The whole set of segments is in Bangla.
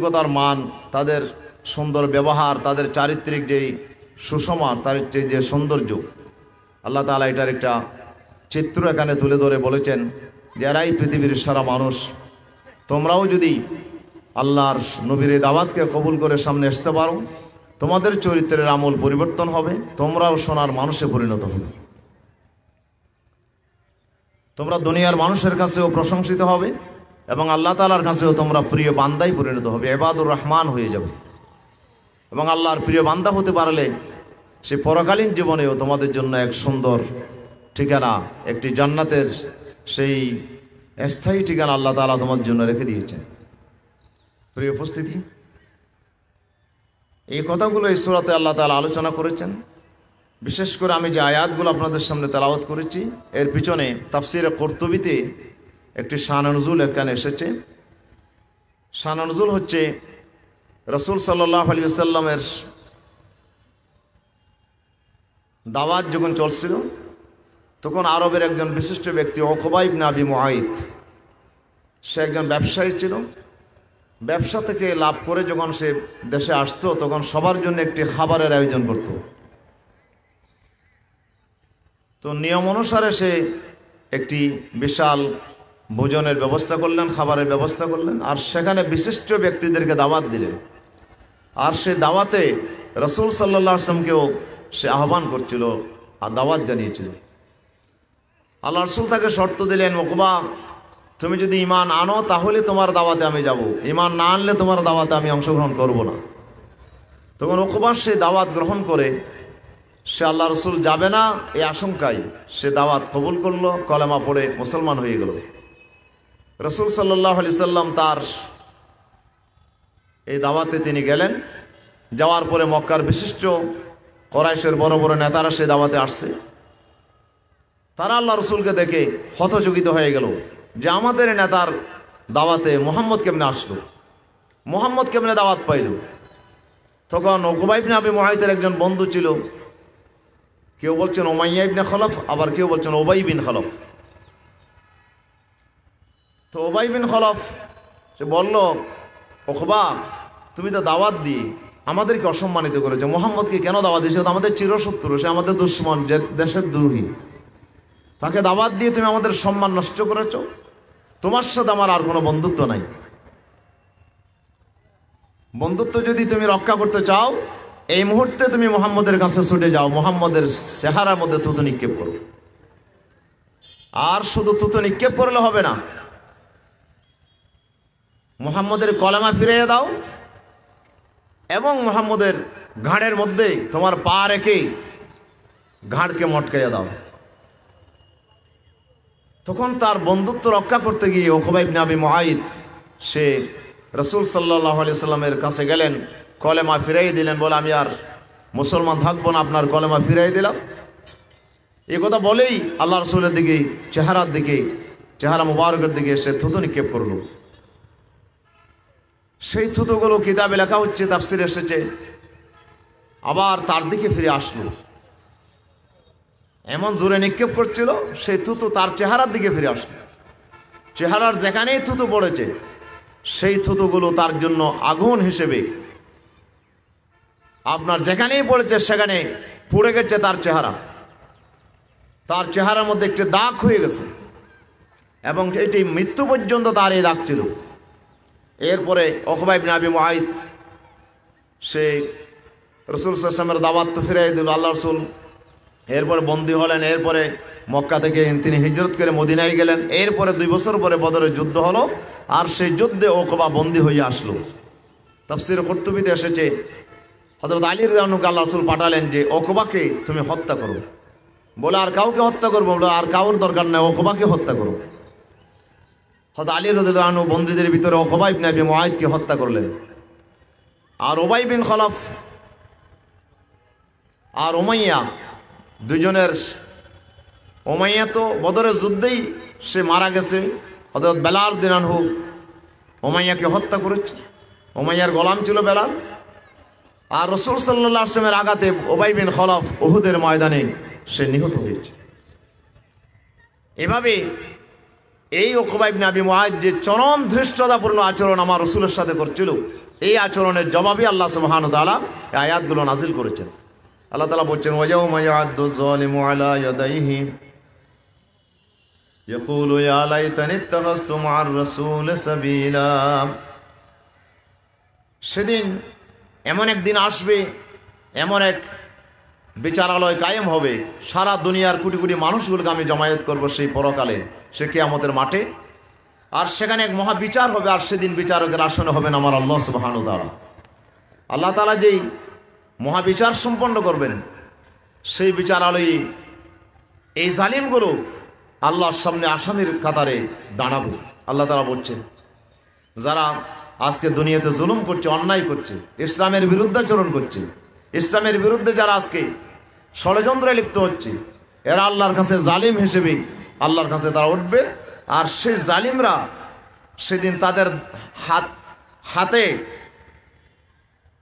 নৈতিকতার মান, তাদের সুন্দর ব্যবহার, তাদের চারিত্রিক যেই সুষমা, তার যে সৌন্দর্য, আল্লাহ তাআলা এটার একটা চিত্র এখানে তুলে ধরে বলেছেন যে এরাই পৃথিবীর সারা মানুষ। তোমরাও যদি আল্লাহর নবীর দাওয়াতকে কবুল করে সামনে আসতে পারো, তোমাদের চরিত্রের আমূল পরিবর্তন হবে, তোমরাও সোনার মানুষে পরিণত হবে, তোমরা দুনিয়ার মানুষের কাছেও প্রশংসিত হবে এবং আল্লাহ তাআলার কাছেও তোমরা প্রিয় বান্দায় পরিণত হবে, ইবাদুর রহমান হয়ে যাবে। এবং আল্লাহর প্রিয় বান্দা হতে পারলে সে পরকালীন জীবনেও তোমাদের জন্য এক সুন্দর ঠিকানা, একটি জান্নাতের সেই স্থায়ী ঠিকানা আল্লাহ তাআলা তোমাদের জন্য রেখে দিয়েছেন। প্রিয় উপস্থিতি, এই কথাগুলো এই সূরাতে আল্লাহ তাআলা আলোচনা করেছেন। বিশেষ করে আমি যে আয়াতগুলো আপনাদের সামনে তেলাওয়াত করেছি, এর পিছনে তাফসিরে কুরতুবীতে একটি শানে নুজুল এখানে এসেছে। শানে নুজুল হচ্ছে রাসূল সাল্লাল্লাহু আলাইহি ওয়াসাল্লামের দাওয়াত যখন চলছিল, তখন আরবের একজন বিশিষ্ট ব্যক্তি উকবা ইবনে আবি মুআইত, সে একজন ব্যবসায়ী ছিল। ব্যবসা থেকে লাভ করে যখন সে দেশে আসতো, তখন সবার জন্য একটি খাবারের আয়োজন করত। তো নিয়ম অনুসারে সে একটি বিশাল ভোজনের ব্যবস্থা করলেন, খাবারের ব্যবস্থা করলেন, আর সেখানে বিশিষ্ট ব্যক্তিদেরকে দাওয়াত দিলেন। আর সে দাওয়াতে রাসূল সাল্লাল্লাহু আলাইহি ওয়াসাল্লামকেও সে আহ্বান করছিল আর দাওয়াত জানিয়েছিল। আল্লাহ রাসূল তাকে শর্ত দিলেন, উকবা, তুমি যদি ঈমান আনো তাহলে তোমার দাওয়াতে আমি যাব, ঈমান না আনলে তোমার দাওয়াতে আমি অংশগ্রহণ করব না। তখন উকবা সে দাওয়াত গ্রহণ করে সে আল্লাহ রাসূল যাবে না এই আশঙ্কায় সে দাওয়াত কবুল করলো, কলেমা পড়ে মুসলমান হয়ে গেল। রাসূল সাল্লাল্লাহু আলাইহি সাল্লাম তার এই দাওয়াতে তিনি গেলেন। যাওয়ার পরে মক্কার বিশিষ্ট কুরাইশের বড় বড় নেতারা সে দাওয়াতে আসছে। তারা আল্লাহ রাসূলকে দেখে হতচকিত হয়ে গেল যে আমাদের নেতার দাওয়াতে মুহাম্মদ কেমনে আসলো, মুহাম্মদ কেমনে দাওয়াত পাইল। তখন উকবা ইবনে আবি মুআইতের একজন বন্ধু ছিল, কেউ বলছেন উমাইয়া ইবনে খলফ, আবার কেউ বলছেন উবাই বিন খলফ। তো উবাই বিন খলফ সে বলল, উকবা, তুমি তো দাওয়াত দিয়ে আমাদেরকে অসম্মানিত করেছো, মুহাম্মদকে কেন দাওয়াত দিয়েছো? আমাদের চিরশত্রু, সে আমাদের দুশমন, যে দেশের দ্রোহী, তাকে দাওয়াত দিয়ে তুমি আমাদের সম্মান নষ্ট করেছ। তোমার সাথে আমার আর কোনো বন্ধুত্ব নাই। বন্ধুত্ব যদি তুমি রক্ষা করতে চাও, এই মুহূর্তে তুমি মুহাম্মদের কাছে ছুটে যাও, মুহাম্মদের চেহারার মধ্যে থুতু নিক্ষেপ করো। আর শুধু থুতু নিক্ষেপ করলে হবে না, মুহাম্মদের কলেমা ফিরিয়ে দাও এবং মুহাম্মদের ঘাড়ের মধ্যে তোমার পা রেখে ঘাড়কে মটকাইয়া দাও। তখন তার বন্ধুত্ব রক্ষা করতে গিয়ে উকবা ইবনে আবি মুআইত সে রাসূল সাল্লাল্লাহু আলাইহি সাল্লামের কাছে গেলেন, কলেমা ফিরাই দিলেন, বলে আমি আর মুসলমান থাকবো না, আপনার কলেমা ফিরাই দিলাম। এই কথা বলেই আল্লাহ রাসূলের দিকে, চেহারার দিকে, চেহারা মুবারকের দিকে সে থুতু নিক্ষেপ করল। সেই থুতুগুলো কিতাবে লেখা হচ্ছে, তাফসিরে এসেছে, আবার তার দিকে ফিরে আসলো। এমন জোরে নিক্ষেপ করছিল, সেই থুতু তার চেহারার দিকে ফিরে আসলো। চেহারার যেখানেই থুতু পড়েছে, সেই থুতুগুলো তার জন্য আগুন হিসেবে, আপনার যেখানেই পড়েছে সেখানে পুড়ে গেছে তার চেহারা। তার চেহারার মধ্যে একটি দাগ হয়ে গেছে এবং এটি মৃত্যু পর্যন্ত তার এই দাগ ছিল। এরপরে উকবা ইবনে আবি মুআইত সে রাসূল সাল্লাল্লাহু আলাইহি ওয়াসাল্লামের দাওয়াত তো ফিরিয়ে দিল। আল্লাহ রাসূল এরপরে বন্দী হলেন। এরপরে মক্কা থেকে তিনি হিজরত করে মদিনায় গেলেন। এরপরে 2 বছর পরে বদরের যুদ্ধ হলো, আর সেই যুদ্ধে উকবা বন্দী হয়ে আসলো। তাফসীরে কুরতুবীতে এসেছে, হযরত আলী রাদিয়াল্লাহু আনহু আল্লাহ রাসূল পাঠালেন যে উকবাকে তুমি হত্যা করো। বলে আর কাউকে হত্যা করবো? বলে আর কাউর দরকার নেই, উকবাকে হত্যা করো। হযরত আলী রাদিয়াল্লাহু আনহু বন্দীদের ভিতরে উকবা ইবনে আবি মুআইতকে হত্যা করলেন। আর উবাই বিন খলফ আর উমাইয়া, দুজনের, উমাইয়া তো বদরের যুদ্ধেই সে মারা গেছে। হযরত বেলাল রাদিয়াল্লাহু আনহু উমাইয়াকে হত্যা করেছে। উমাইয়ার গোলাম ছিল বেলাল। আর রাসূল সাল্লাল্লাহু আলাইহি ওয়াসাল্লামের আঘাতে উবাই বিন খলফ উহুদের ময়দানে সে নিহত হয়েছে। এভাবে এই উকবা ইবনে আবি মুআইত যে চরম ধৃষ্টতাপূর্ণ আচরণ আমার রাসূলের সাথে করছিল, এই আচরণের জবাবে আল্লাহ সুবহানাহু ওয়া তাআলা এই আয়াতগুলো নাজিল করেছেন। আল্লাহ তাআলা বলছেন ওয়ায়াউমা ইয়া'আদ্দু যালিমু আলা ইয়াদাইহি ইয়াকুলু ইয়া লাইতানি ইত্তাখাযতু মা'আর রাসূলি সাবিলা। সেদিন এমন একদিন আসবে, এমন এক বিচারালয় কায়েম হবে, সারা দুনিয়ার কোটি কোটি মানুষগুলোকে আমি জমায়েত করব সেই পরকালে, সে কিয়ামতের মাঠে। আর সেখানে এক মহাবিচার হবে, আর সেদিন বিচারকের আসনে হবেন আমার আল্লাহ সুবহানাহু ওয়া তাআলা। আল্লাহ তাআলা যেই মহাবিচার সম্পন্ন করবেন, সেই বিচারালয়ে এই জালিমগুলো আল্লাহর সামনে আসামির কাতারে দাঁড়াবে। আল্লাহ তাআলা বলছেন, যারা আজকে দুনিয়াতে জুলুম করছে, অন্যায় করছে, ইসলামের বিরুদ্ধাচরণ করছে, ইসলামের বিরুদ্ধে যারা আজকে ষড়যন্ত্রে লিপ্ত হচ্ছে, এরা আল্লাহর কাছে জালিম হিসেবে আল্লাহর কাছে তারা উঠবে। আর সেই জালিমরা সেদিন তাদের হাতে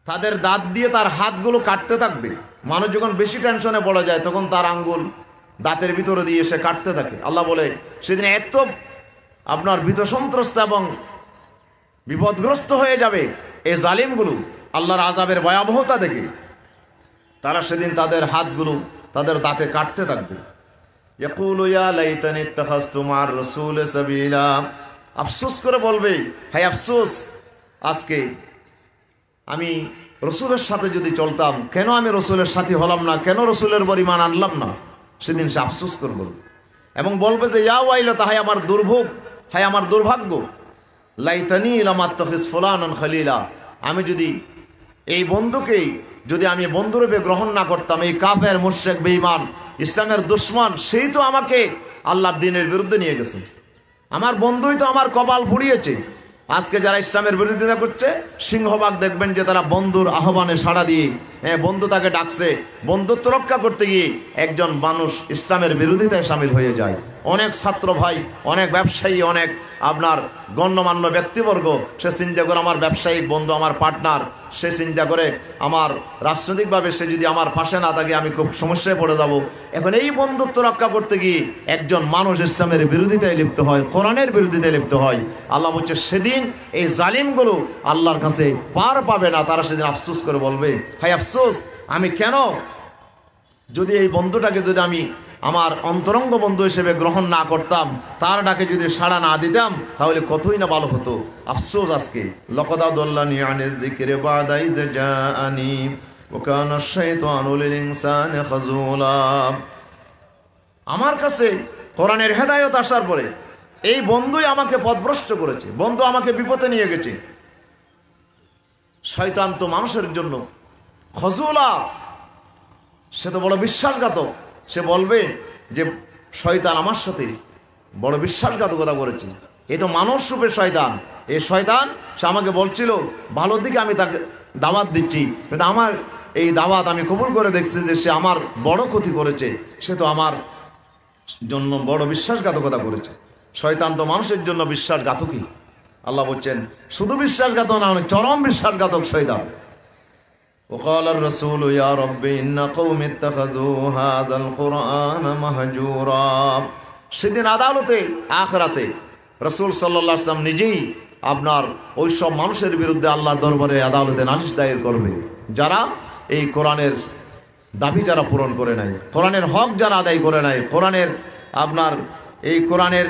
তাদের দাঁত দিয়ে তার হাতগুলো কাটতে থাকবে। মানুষ যখন বেশি টেনশনে পড়ে যায়, তখন তার আঙ্গুল দাঁতের ভিতরে দিয়ে সে কাটতে থাকে। আল্লাহ বলে সেদিন এত আপনার ভীতসন্ত্রস্ত এবং বিপদগ্রস্ত হয়ে যাবে এই জালিমগুলো আল্লাহর আযাবের ভয়াবহতা দেখে, তারা সেদিন তাদের হাতগুলো তাদের দাঁতে কাটতে থাকবে। ইয়াকুলু ইয়া লাইতানি ইত্তাখাযতু মা'আর রাসূলি সাবিলা। আফসোস করে বলবে, হায় আফসোস, আজকে আমি রসুলের সাথে যদি চলতাম, কেন আমি রসুলের সাথী হলাম না, কেন রসুলের পরিমাণ আনলাম না। সেদিন সে আফসোস করবে এবং বলবে যে ইয়া ওয়াইলাতা, হায় আমার দুর্ভোগ, হায় আমার দুর্ভাগ্য, লাইতানি লাম আত্তাখিজ ফুলানান খলিলা। আমি যদি এই বন্ধুকেই যদি আমি বন্ধুরূপে গ্রহণ না করতাম, এই কাফের মুশরিক বেঈমান ইসলামের দুশমন, সেই তো আমাকে আল্লাহর দ্বীনের বিরুদ্ধে নিয়ে গেছে, আমার বন্ধুই তো আমার কপাল পুড়িয়েছে। আজকে যারা ইসলামের বিরোধিতা করছে, সিংহভাগ দেখবেন যে তারা বন্ধুর আহ্বানে সাড়া দিয়ে, বন্ধু তাকে ডাকছে, বন্ধুত্ব রক্ষা করতে গিয়ে একজন মানুষ ইসলামের বিরোধিতায় সামিল হয়ে যায়। অনেক ছাত্র ভাই, অনেক ব্যবসায়ী, অনেক আপনার গণ্যমান্য ব্যক্তিবর্গ, সে চিন্তা করে আমার ব্যবসায়িক বন্ধু, আমার পার্টনার, সে চিন্তা করে আমার রাজনৈতিকভাবে সে যদি আমার পাশে না থাকে আমি খুব সমস্যায় পড়ে যাব। এখন এই বন্ধুত্ব রক্ষা করতে গিয়ে একজন মানুষ ইসলামের বিরোধিতায় লিপ্ত হয়, কোরআনের বিরোধিতায় লিপ্ত হয়। আল্লাহ বলছে সেদিন এই জালিমগুলো আল্লাহর কাছে পার পাবে না, তারা সেদিন আফসোস করে বলবে, হায় আফসোস, আমি কেন যদি এই বন্ধুটাকে যদি আমি আমার অন্তরঙ্গ বন্ধু হিসেবে গ্রহণ না করতাম, তার ডাকে যদি সাড়া না দিতাম, তাহলে কতই না ভালো হতো। আফসোস আজকে, লাকাদ আদাল্লানি আনিয যিকরি বা'দা ইয জাআনি ওয়া কানা আশ-শাইতানু লিল ইনসানি খাযুলা। আমার কাছে কোরআনের হেদায়েত আসার পরে এই বন্ধুই আমাকে পথভ্রষ্ট করেছে, বন্ধু আমাকে বিপদে নিয়ে গেছে। শয়তান তো মানুষের জন্য খাযুলা, সে তো বড় বিশ্বাসঘাতক। সে বলবে যে শয়তান আমার সাথে বড় বিশ্বাসঘাতকতা করেছে, এ তো মানুষ রূপে শয়তান। এই শয়তান সে আমাকে বলছিল ভালোর দিকে, আমি তাকে দাওয়াত দিচ্ছি, কিন্তু আমার এই দাওয়াত আমি কবুল করে দেখছি যে সে আমার বড় ক্ষতি করেছে, সে তো আমার জন্য বড় বিশ্বাসঘাতকতা করেছে। শয়তান তো মানুষের জন্য বিশ্বাসঘাতকই। আল্লাহ বলছেন শুধু বিশ্বাসঘাতক না, চরম বিশ্বাসঘাতক শয়তান। وقال الرسول يا رب إن قوم اتخذوا هذا القرآن مهجورا। সেদিন আদালতে আখিরাতে রাসূল সাল্লাল্লাহু আলাইহি ওয়াসাল্লাম নিজেই আপনার ওই সব মানুষের বিরুদ্ধে আল্লাহর দরবারে আদালতে নালিশ দায়ের করবে, যারা এই কোরআনের দাবি যারা পূরণ করে নাই, কোরআনের হক যারা আদায় করে নাই, কোরআনের আপনার এই কোরআনের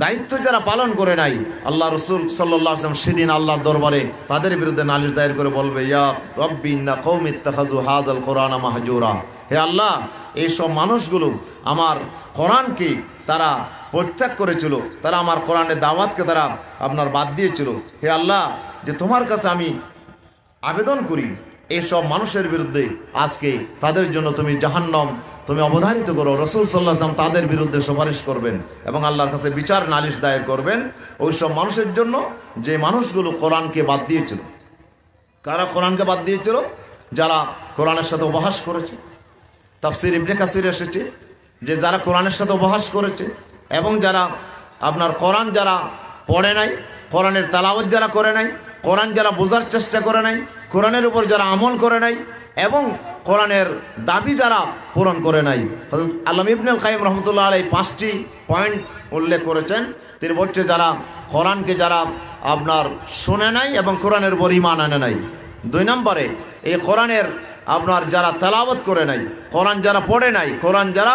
দায়িত্ব যারা পালন করে নাই, আল্লাহ রসুল সাল্লাল্লাহু আলাইহি ওয়াসাল্লাম সেদিন আল্লাহর দরবারে তাদের বিরুদ্ধে নালিশ দায়ের করে বলবে, ইয়া রব্বি ইন্না কওমি ইত্তাখাযু হাযাল কুরআনা মাহজুরা। হে আল্লাহ, এই সব মানুষগুলো আমার কোরআনকে তারা পরিত্যাগ করেছিল, তারা আমার কোরআনের দাওয়াতকে তারা আপনার বাদ দিয়েছিল। হে আল্লাহ, যে তোমার কাছে আমি আবেদন করি এইসব মানুষের বিরুদ্ধে আজকে তাদের জন্য তুমি জাহান্নাম তুমি অবধারিত করো। রাসূল সাল্লাল্লাহু আলাইহি ওয়াসাল্লাম তাদের বিরুদ্ধে সুপারিশ করবেন এবং আল্লাহর কাছে বিচার নালিশ দায়ের করবেন ওই সব মানুষের জন্য যে মানুষগুলো কোরআনকে বাদ দিয়েছিল। কারা কোরআনকে বাদ দিয়েছিল? যারা কোরআনের সাথে উপহাস করেছে। তাফসীর ইবনে কাসির এসেছে যে যারা কোরআনের সাথে উপহাস করেছে এবং যারা আপনার কোরআন যারা পড়ে নাই, কোরআনের তেলাওয়াত যারা করে নাই, কোরআন যারা বোঝার চেষ্টা করে নাই, কোরআনের উপর যারা আমল করে নাই এবং কোরআনের দাবি যারা পূরণ করে নাই। হযরত আল্লামা ইবনুল কাইয়িম রাহমাতুল্লাহ আলাইহি 5টি পয়েন্ট উল্লেখ করেছেন। তিনি বলছে যারা কোরআনকে যারা আপনার শোনে নাই এবং কোরআনের উপর ঈমান আনে নাই। 2 নম্বরে এই কোরআনের আপনার যারা তেলাওয়াত করে নাই, কোরআন যারা পড়ে নাই, কোরআন যারা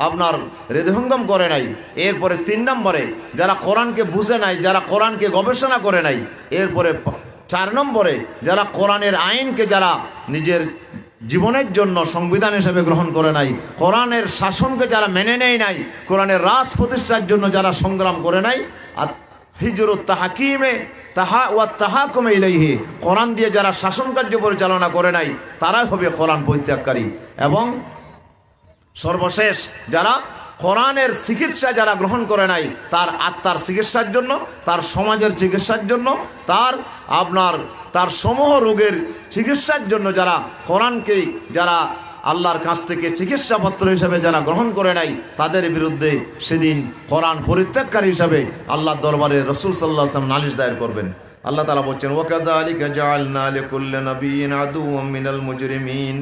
আপনার হৃদয়ঙ্গম করে নাই। এরপরে 3 নম্বরে যারা কোরআনকে বুঝে নাই, যারা কোরআনকে গবেষণা করে নাই। এরপরে 4 নম্বরে যারা কোরআনের আইনকে যারা নিজের জীবনের জন্য সংবিধান হিসেবে গ্রহণ করে নাই, কোরআনের শাসনকে যারা মেনে নেয় নাই, কোরআনের রাজ প্রতিষ্ঠার জন্য যারা সংগ্রাম করে নাই, আর হিজরুত তাহাকিমে তাহাকুমে ইলাইহি, কোরআন দিয়ে যারা শাসন কার্য পরিচালনা করে নাই, তারাই হবে কোরআন পরিত্যাগকারী। এবং সর্বশেষ যারা কোরআনের চিকিৎসা যারা গ্রহণ করে নাই, তার আত্মার চিকিৎসার জন্য, তার সমাজের চিকিৎসার জন্য, তার সমূহ রোগের চিকিৎসার জন্য যারা কোরআনকে যারা আল্লাহর কাছ থেকে চিকিৎসাপত্র হিসেবে যারা গ্রহণ করে নাই, তাদের বিরুদ্ধে সেদিন কোরআন পরিত্যাগকারী হিসাবে আল্লাহর দরবারে রাসূল সাল্লাল্লাহু আলাইহি ওয়াসাল্লাম নালিশ দায়ের করবেন। আল্লাহ তাআলা বলছেন, ওয়াকাযালিকা জাআলনা লিকুল্লি নাবিয়্যিন আদুওয়াম মিনাল মুজরিমিন।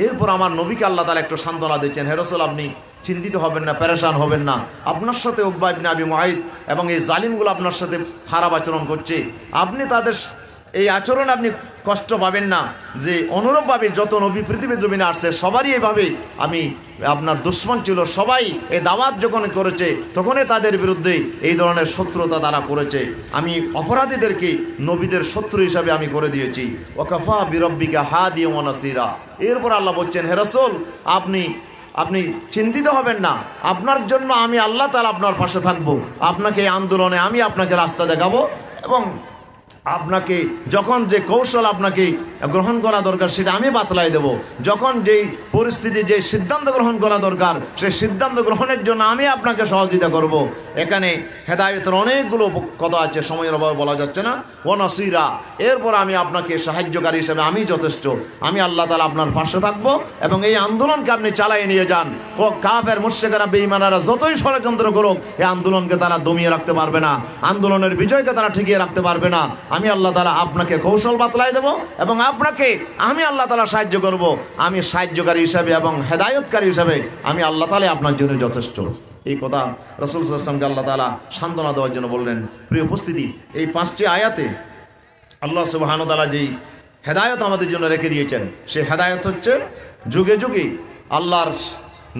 এরপর আমার নবীকে আল্লাহ তাআলা একটু সান্ত্বনা দিচ্ছেন, হে রাসূল আপনি চিন্তিত হবেন না, পেরেশান হবেন না। আপনার সাথে উকবা ইবনে আবি মুআইদ এবং এই জালিমগুলো আপনার সাথে খারাপ আচরণ করছে, আপনি তাদের এই আচরণ আপনি কষ্ট পাবেন না। যে অনুরূপভাবে যত নবী পৃথিবীর জমিনে আসছে সবারই এইভাবে আমি আপনার দুশ্মন ছিল, সবাই এই দাওয়াত যখন করেছে তখনই তাদের বিরুদ্ধে এই ধরনের শত্রুতা তারা করেছে। আমি অপরাধীদেরকে নবীদের শত্রু হিসাবে আমি করে দিয়েছি। ওয়াকাফা বিরব্বিকা হাদিয়া ওয়া নাসিরা। এরপর আল্লাহ বলছেন, হে রাসূল আপনি চিন্তিত হবেন না, আপনার জন্য আমি আল্লাহ তাআলা আপনার পাশে থাকবো। আপনাকে এই আন্দোলনে আমি আপনাকে রাস্তা দেখাবো এবং আপনাকে যখন যে কৌশল আপনাকে গ্রহণ করা দরকার সেটা আমি বাতলাই দেব। যখন যেই পরিস্থিতি যে সিদ্ধান্ত গ্রহণ করা দরকার সেই সিদ্ধান্ত গ্রহণের জন্য আমি আপনাকে সহযোগিতা করব। এখানে হেদায়েতের অনেকগুলো কথা আছে, সময়ের অভাবে বলা যাচ্ছে না। ও নাসিরা, এরপর আমি আপনাকে সাহায্যকারী হিসেবে আমি যথেষ্ট। আমি আল্লাহ তাআলা আপনার পাশে থাকবো এবং এই আন্দোলনকে আপনি চালিয়ে নিয়ে যান। কাফের মুশরিকরা বেঈমানেরা যতই ষড়যন্ত্র করুক এই আন্দোলনকে তারা দমিয়ে রাখতে পারবে না, আন্দোলনের বিজয়কে তারা ঠেকিয়ে রাখতে পারবে না। আমি আল্লাহ তাআলা আপনাকে কৌশল বাতলাই দেব এবং আপনাকে আমি আল্লাহ তাআলা সাহায্য করব। আমি সাহায্যকারী হিসাবে এবং হেদায়েতকারী হিসাবে আমি আল্লাহ তাআলা আপনার জন্য যথেষ্ট। এই কথা রাসূল সাল্লাল্লাহু আলাইহি ওয়াসাল্লামকে আল্লাহ তাআলা সান্ত্বনা দেওয়ার জন্য বললেন। প্রিয় উপস্থিতি, এই 5টি আয়াতে আল্লাহ সুবহানাহু ওয়া তাআলা যেই হেদায়েত আমাদের জন্য রেখে দিয়েছেন সেই হেদায়েত হচ্ছে যুগে যুগে আল্লাহর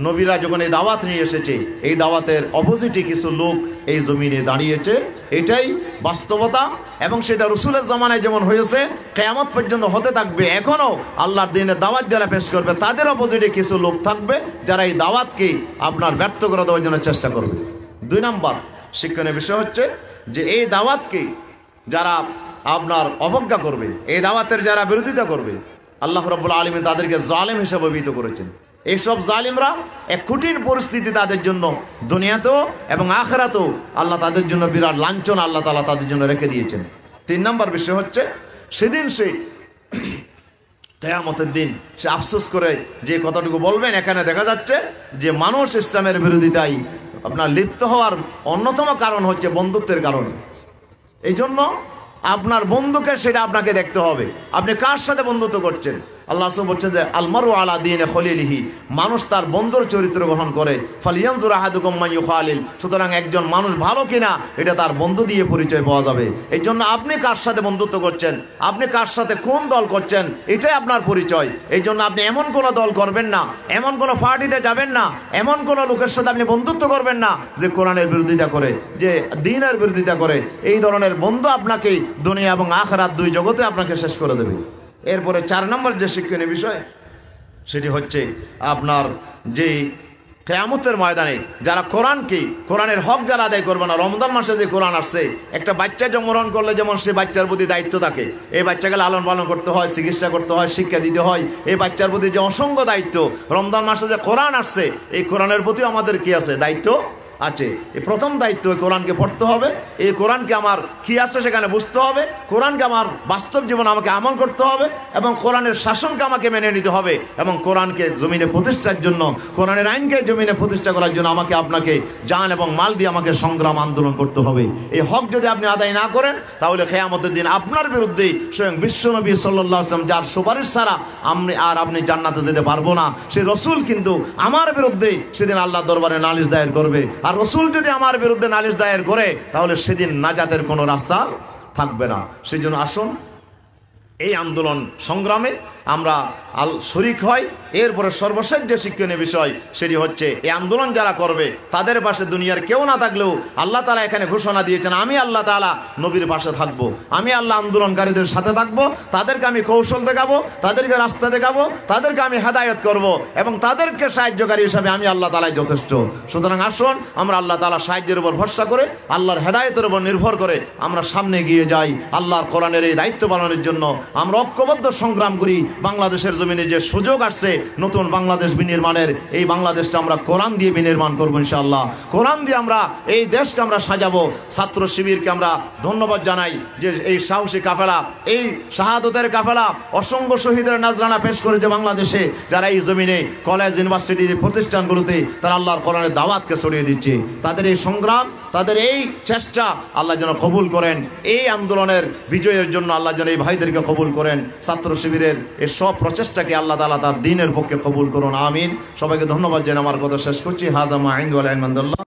নবীরা যখন এই দাওয়াত নিয়ে এসেছে, এই দাওয়াতের অপোজিটে কিছু লোক এই জমিনে দাঁড়িয়েছে। এটাই বাস্তবতা এবং সেটা রসুলের জামানায় যেমন হয়েছে কিয়ামত পর্যন্ত হতে থাকবে। এখনও আল্লাহর দিনের দাওয়াত যারা পেশ করবে তাদের অপোজিটে কিছু লোক থাকবে যারা এই দাওয়াতকে আপনার ব্যর্থ করে দেওয়ার জন্য চেষ্টা করবে। 2 নম্বর শিক্ষণীয় বিষয় হচ্ছে যে এই দাওয়াতকে যারা আপনার অবজ্ঞা করবে, এই দাওয়াতের যারা বিরোধিতা করবে, আল্লাহ রাব্বুল আলামিন তাদেরকে জালেম হিসেবে অভিহিত করেছেন। এইসব জালিমরা এক কঠিন পরিস্থিতি তাদের জন্য দুনিয়াতেও এবং আখিরাতেও আল্লাহ তাদের জন্য বিরাট লাঞ্ছনা আল্লাহ তাআলা তাদের জন্য রেখে দিয়েছেন। 3 নম্বর বিষয় হচ্ছে সেদিন সে কিয়ামতের দিন সে আফসোস করে যে কথাটুকু বলবেন। এখানে দেখা যাচ্ছে যে মানুষ ইসলামের বিরোধিতায় আপনার লিপ্ত হওয়ার অন্যতম কারণ হচ্ছে বন্ধুত্বের কারণে। এই জন্য আপনার বন্ধুকে সেটা আপনাকে দেখতে হবে, আপনি কার সাথে বন্ধুত্ব করছেন। আল্লাহ রাসূল বলছেন যে আলমারু আলা দীনি খলিলিহি, মানুষ তার বন্ধুর চরিত্র গ্রহণ করে। ফালিয়ানজুর আহাদুকুম মান ইউখালিল, সুতরাং একজন মানুষ ভালো কিনা এটা তার বন্ধু দিয়ে পরিচয় পাওয়া যাবে। এই জন্য আপনি কার সাথে বন্ধুত্ব করছেন, আপনি কার সাথে কোন দল করছেন, এটাই আপনার পরিচয়। এই জন্য আপনি এমন কোনো দল করবেন না, এমন কোনো পার্টিতে যাবেন না, এমন কোনো লোকের সাথে আপনি বন্ধুত্ব করবেন না যে কোরআনের বিরোধিতা করে, যে দ্বীনের বিরোধিতা করে। এই ধরনের বন্ধু আপনাকে দুনিয়া এবং আখিরাত 2 জগতে আপনাকে শেষ করে দেবে। এরপরে 4 নম্বর যে শিক্ষণীয় বিষয় সেটি হচ্ছে আপনার যে কিয়ামতের ময়দানে যারা কোরআনের হক যারা আদায় করবে না। রমজান মাসে যে কোরআন আসছে, একটা বাচ্চা জন্মগ্রহণ করলে যেমন সে বাচ্চার প্রতি দায়িত্ব থাকে, এই বাচ্চাকে লালন পালন করতে হয়, চিকিৎসা করতে হয়, শিক্ষা দিতে হয়, এই বাচ্চার প্রতি যে অসংখ্য দায়িত্ব, রমজান মাসে যে কোরআন আসছে এই কোরআনের প্রতিও আমাদের কি আছে, দায়িত্ব আছে। এই প্রথম দায়িত্ব কোরআনকে পড়তে হবে, এই কোরআনকে আমার কি আছে সেখানে বুঝতে হবে, কোরআনকে আমার বাস্তব জীবন আমাকে আমল করতে হবে এবং কোরআনের শাসনকে আমাকে মেনে নিতে হবে এবং কোরআনকে জমিনে প্রতিষ্ঠার জন্য, কোরআনের আইনকে জমিনে প্রতিষ্ঠা করার জন্য আমাকে আপনাকে জান এবং মাল দিয়ে আমাকে সংগ্রাম আন্দোলন করতে হবে। এই হক যদি আপনি আদায় না করেন তাহলে কিয়ামতের দিন আপনার বিরুদ্ধে স্বয়ং বিশ্বনবী সাল্লাল্লাহু আলাইহি ওয়াসাল্লাম যার সুপারিশ ছাড়া আপনি জান্নাতে যেতে পারবো না, সেই রসুল কিন্তু আমার বিরুদ্ধে সেদিন আল্লাহর দরবারে নালিশ দায়ের করবে। আর রসুল যদি আমার বিরুদ্ধে নালিশ দায়ের করে তাহলে সেদিন নাজাতের কোনো রাস্তা থাকবে না। সেই জন্য আসুন এই আন্দোলন সংগ্রামে আমরা শরিক হয়। এরপরে সর্বশেষ যে শিক্ষণীয় বিষয় সেটি হচ্ছে এই আন্দোলন যারা করবে তাদের পাশে দুনিয়ার কেউ না থাকলেও আল্লাহ তাআলা এখানে ঘোষণা দিয়েছেন, আমি আল্লাহ তাআলা নবীর পাশে থাকবো, আমি আল্লাহ আন্দোলনকারীদের সাথে থাকবো, তাদেরকে আমি কৌশল দেখাবো, তাদেরকে রাস্তা দেখাবো, তাদেরকে আমি হেদায়েত করব এবং তাদেরকে সাহায্যকারী হিসাবে আমি আল্লাহ তাআলাই যথেষ্ট। সুতরাং আসুন আমরা আল্লাহ তাআলা সাহায্যের উপর ভরসা করে, আল্লাহর হেদায়েতের উপর নির্ভর করে আমরা সামনে এগিয়ে যাই। আল্লাহর কোরআনের এই দায়িত্ব পালনের জন্য আমরা ঐক্যবদ্ধ সংগ্রাম করি। বাংলাদেশের জমিনে যে সুযোগ আসছে নতুন বাংলাদেশ বিনির্মাণের, এই বাংলাদেশটা আমরা কোরআন দিয়ে বিনির্মাণ করবো ইনশাআল্লাহ। কোরআন দিয়ে আমরা এই দেশকে আমরা সাজাবো। ছাত্র শিবিরকে আমরা ধন্যবাদ জানাই যে এই সাহসী কাফেলা, এই শাহাদতের কাফেলা, অসংখ্য শহীদের নাজরানা পেশ করেছে বাংলাদেশে, যারা এই জমিনে কলেজ ইউনিভার্সিটি প্রতিষ্ঠানগুলোতে তারা আল্লাহর কোরআনের দাওয়াতকে ছড়িয়ে দিচ্ছে। তাদের এই সংগ্রাম, তাদের এই চেষ্টা আল্লাহ যেন কবুল করেন। এই আন্দোলনের বিজয়ের জন্য আল্লাহ যেন এই ভাইদেরকে কবুল করেন। ছাত্র শিবিরের এই সব প্রচেষ্টাকে আল্লাহ তাআলা তার দ্বীনের পক্ষে কবুল করুন, আমিন। সবাইকে ধন্যবাদ জানিয়ে আমার কথা শেষ করছি। হাজা মা ইনদু আল ইলম।